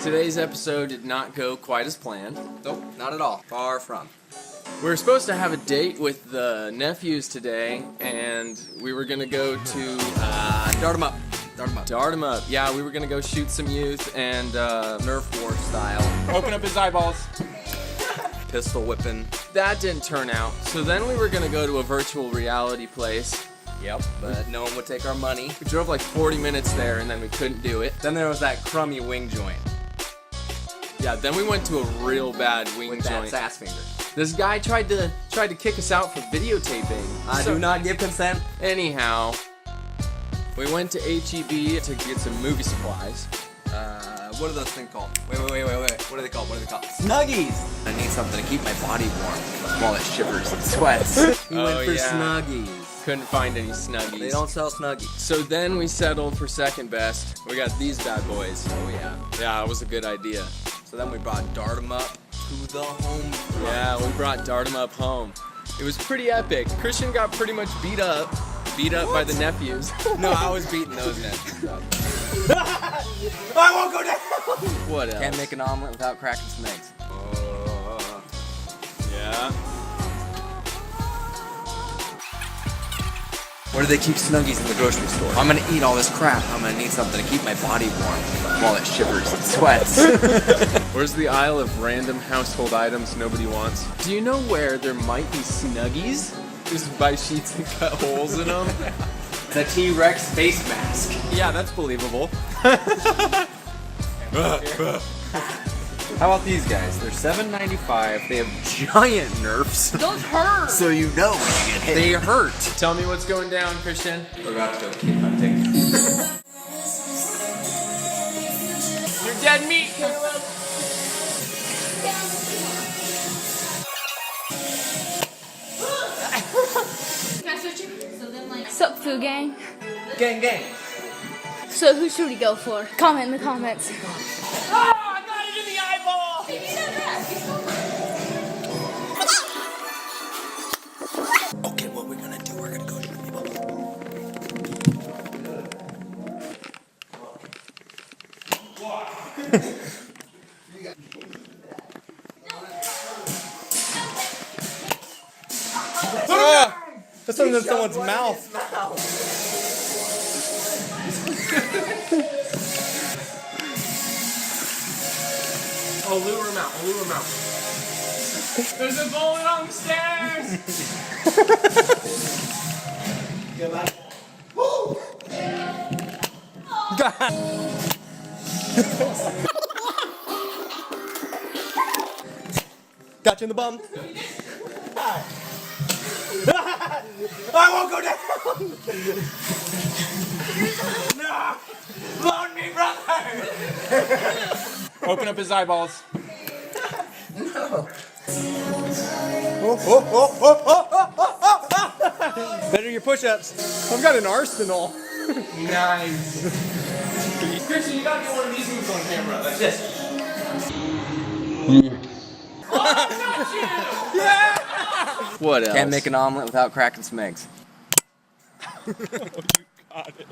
Today's episode did not go quite as planned. Nope, not at all. Far from. We were supposed to have a date with the nephews today, and we were gonna go to Dart 'em up. Dart 'em up. Yeah, we were gonna go shoot some youth and Nerf war style. Open up his eyeballs. Pistol whipping. that didn't turn out. So then we were gonna go to a virtual reality place. Yep, but no one would take our money. We drove like 40 minutes there, and then we couldn't do it. Then there was that crummy wing joint. Yeah, then we went to a real bad wing With that joint. sass finger. This guy tried to kick us out for videotaping. I do not give consent. Anyhow, we went to h.e.b. to get some movie supplies. What are those things called? Wait. What are they called? Snuggies! I need something to keep my body warm while it shivers and sweats. We went for Snuggies. Couldn't find any Snuggies. They don't sell Snuggies. So then we settled for second best. We got these bad boys. Oh yeah. Yeah, it was a good idea. So then we brought Dart 'em up to the home front. Yeah, we brought Dart 'em up home. It was pretty epic. Christian got pretty much beat up by the nephews. No, I was beating those nephews up. I won't go down! What else? Can't make an omelet without cracking some eggs. Yeah. Where do they keep Snuggies in the grocery store? I'm gonna eat all this crap. I'm gonna need something to keep my body warm while it shivers and sweats. Where's the aisle of random household items nobody wants? Do you know where there might be Snuggies? Just buy sheets and cut holes in them. The T-Rex face mask. Yeah, that's believable. How about these guys? They're $7.95. They have giant Nerfs. Those hurt. So you know when you get hit. They hurt. Tell me what's going down, Christian. We're about to go kid hunting. You're dead meat, Caleb. Sup, Foo Gang? Gang. So who should we go for? Comment in the comments. Oh, I got it in the eyeball! Okay, what we're gonna do, we're gonna go shoot people. That's something in someone's mouth. Oh, lure him out. There's a bullet on the stairs! Got you in the bum. I won't go down! No! Loan me, brother! Open up his eyeballs. No. Better your push-ups. I've got an arsenal. Nice. Christian, you gotta get one of these moves on camera. Like this. Yeah! What else? Can't make an omelet without cracking some eggs. You got it.